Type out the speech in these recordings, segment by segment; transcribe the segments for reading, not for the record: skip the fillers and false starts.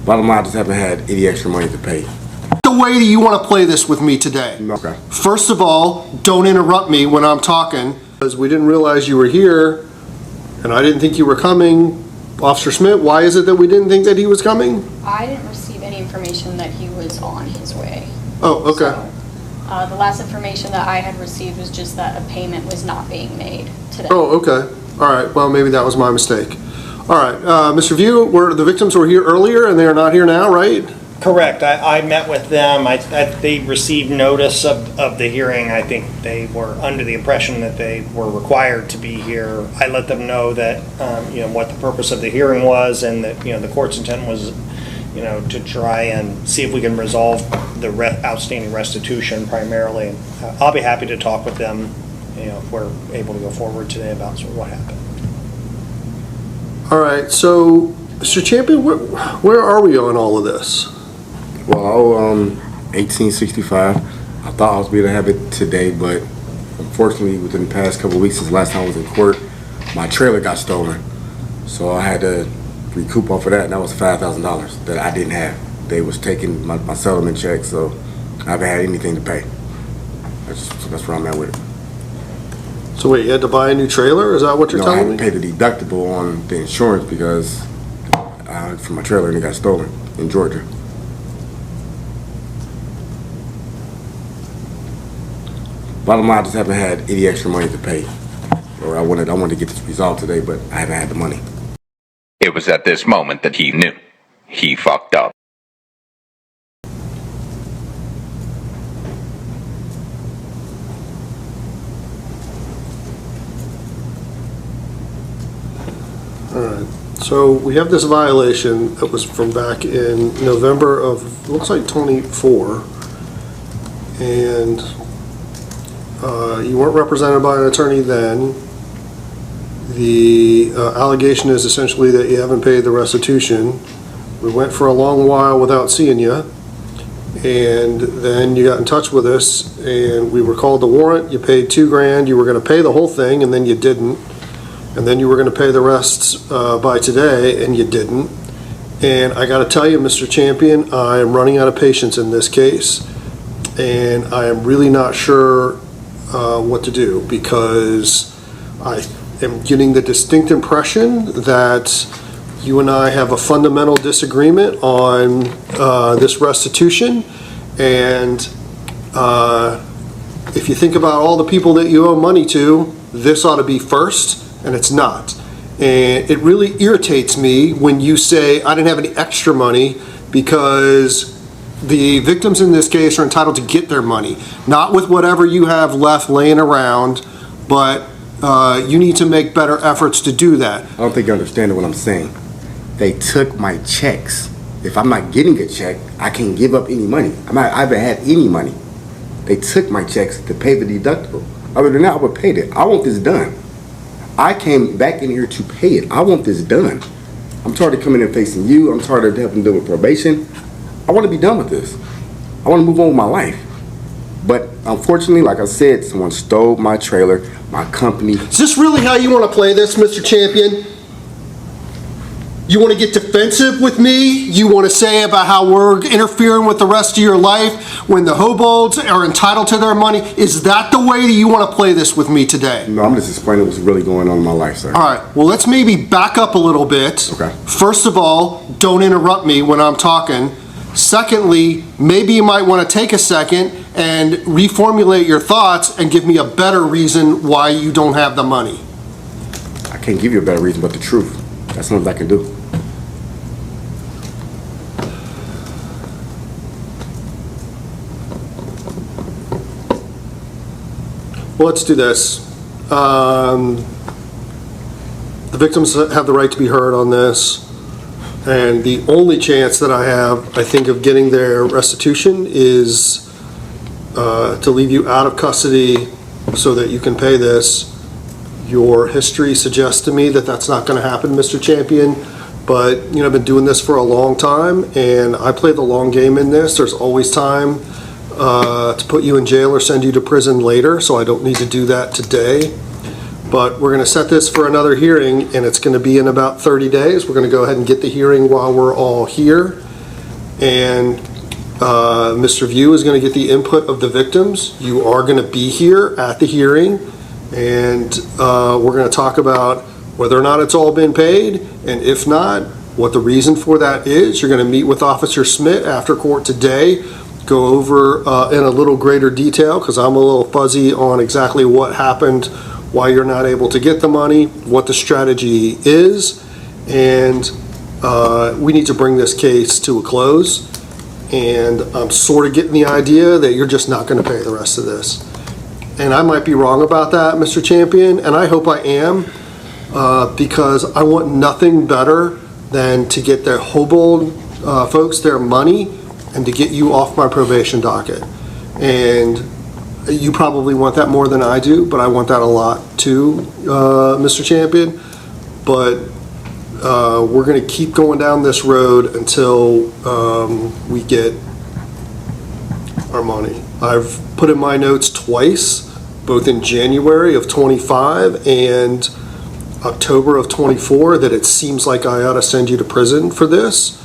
Bottom line, I just haven't had any extra money to pay. The way do you want to play this with me today? Okay. First of all, don't interrupt me when I'm talking, because we didn't realize you were here, and I didn't think you were coming. Officer Smith, why is it that we didn't think that he was coming? I didn't receive any information that he was on his way. Oh, okay. So, the last information that I had received was just that a payment was not being made today. Oh, okay. All right, well, maybe that was my mistake. All right, Mr. View, the victims were here earlier, and they are not here now, right? Correct. I met with them. They received notice of the hearing. I think they were under the impression that they were required to be here. I let them know that, what the purpose of the hearing was, and that, the court's intent was, to try and see if we can resolve the outstanding restitution primarily. I'll be happy to talk with them, if we're able to go forward today about sort of what happened. All right, so, Mr. Champion, where are we on all of this? Well, I owe 1865. I thought I was able to have it today, but unfortunately, within the past couple of weeks since last time I was in court, my trailer got stolen. So I had to recoup off of that, and that was $5,000 that I didn't have. They was taking my settlement check, so I haven't had anything to pay. That's where I'm at with it. So wait, you had to buy a new trailer? Is that what you're I telling had me? to pay the deductible on the insurance because for my trailer, and it got stolen in Georgia. Bottom line, I just haven't had any extra money to pay. Or I wanted to get this resolved today, but I haven't had the money. It was at this moment that he knew. He fucked up. All right, so we have this violation that was from back in November of, looks like 24. And you weren't represented by an attorney then. The allegation is essentially that you haven't paid the restitution. We went for a long while without seeing you. And then you got in touch with us and we were called the warrant. You paid $2,000. You were going to pay the whole thing and then you didn't. And then you were going to pay the rest by today and you didn't. And I got to tell you, Mr. Champion, I am running out of patience in this case. And I am really not sure what to do, because I am getting the distinct impression that you and I have a fundamental disagreement on this restitution. And if you think about all the people that you owe money to, this ought to be first, and it's not. And it really irritates me when you say I didn't have any extra money, because the victims in this case are entitled to get their money, not with whatever you have left laying around, but you need to make better efforts to do that. I don't think you understand what I'm saying. They took my checks. If I'm not getting a check, I can't give up any money. I haven't had any money. They took my checks to pay the deductible. Other than that, I would pay it. I want this done. I came back in here to pay it. I want this done. I'm tired of coming and facing you. I'm tired of having to deal with probation. I want to be done with this. I want to move on with my life. But unfortunately, like I said, someone stole my trailer, my company. Is this really how you want to play this, Mr. Champion? You want to get defensive with me? You want to say about how we're interfering with the rest of your life when the hobos are entitled to their money? Is that the way that you want to play this with me today? No, I'm just explaining what's really going on in my life, sir. All right, well, let's maybe back up a little bit. Okay. First of all, don't interrupt me when I'm talking. Secondly, maybe you might want to take a second and reformulate your thoughts and give me a better reason why you don't have the money. I can't give you a better reason but the truth. That's something I can do. Well, let's do this. The victims have the right to be heard on this. And the only chance that I have, I think, of getting their restitution is to leave you out of custody so that you can pay this. Your history suggests to me that that's not going to happen, Mr. Champion. But, you know, I've been doing this for a long time, and I play the long game in this. There's always time to put you in jail or send you to prison later, so I don't need to do that today. But we're going to set this for another hearing, and it's going to be in about 30 days. We're going to go ahead and get the hearing while we're all here. And Mr. View is going to get the input of the victims. You are going to be here at the hearing, and we're going to talk about whether or not it's all been paid, and if not, what the reason for that is. You're going to meet with Officer Smith after court today, go over in a little greater detail, because I'm a little fuzzy on exactly what happened, why you're not able to get the money, what the strategy is, and we need to bring this case to a close. And I'm sort of getting the idea that you're just not going to pay the rest of this. And I might be wrong about that, Mr. Champion, and I hope I am, because I want nothing better than to get the Hobold folks their money and to get you off my probation docket. And you probably want that more than I do, but I want that a lot too, Mr. Champion. But we're going to keep going down this road until we get our money. I've put in my notes twice, both in January of '25 and October of '24, that it seems like I ought to send you to prison for this.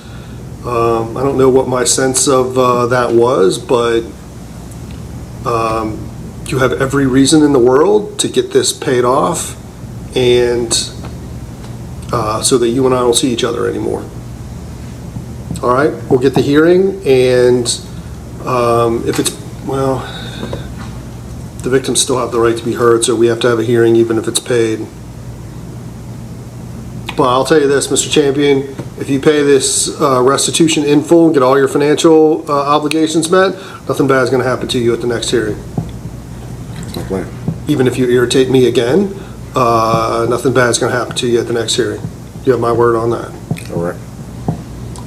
I don't know what my sense of that was, but you have every reason in the world to get this paid off, and so that you and I don't see each other anymore. All right, we'll get the hearing, and if it's, well, the victims still have the right to be heard, so we have to have a hearing even if it's paid. But I'll tell you this, Mr. Champion, if you pay this restitution in full, get all your financial obligations met, nothing bad is going to happen to you at the next hearing. That's my plan. Even if you irritate me again, nothing bad is going to happen to you at the next hearing. You have my word on that. All right.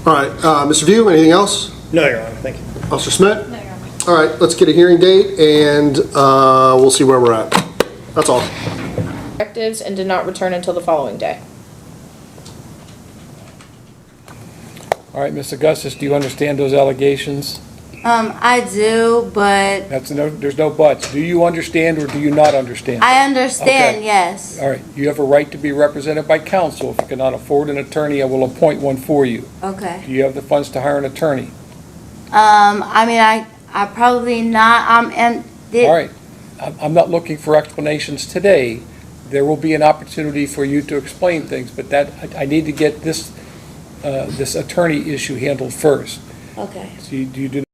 All right, Mr. View, anything else? No, Your Honor, thank you. Officer Smith? No, Your Honor. All right, let's get a hearing date, and we'll see where we're at. That's all. Directives and did not return until the following day. All right, Ms. Augustus, do you understand those allegations? I do, but There's no buts. Do you understand or do you not understand? I understand, Okay. yes. All right, you have a right to be represented by counsel. If you cannot afford an attorney, I will appoint one for you. Do Okay. you have the funds to hire an attorney? I mean, I probably not, All right, I'm not looking for explanations today. There will be an opportunity for you to explain things, but I need to get this attorney issue handled first. okay. So you do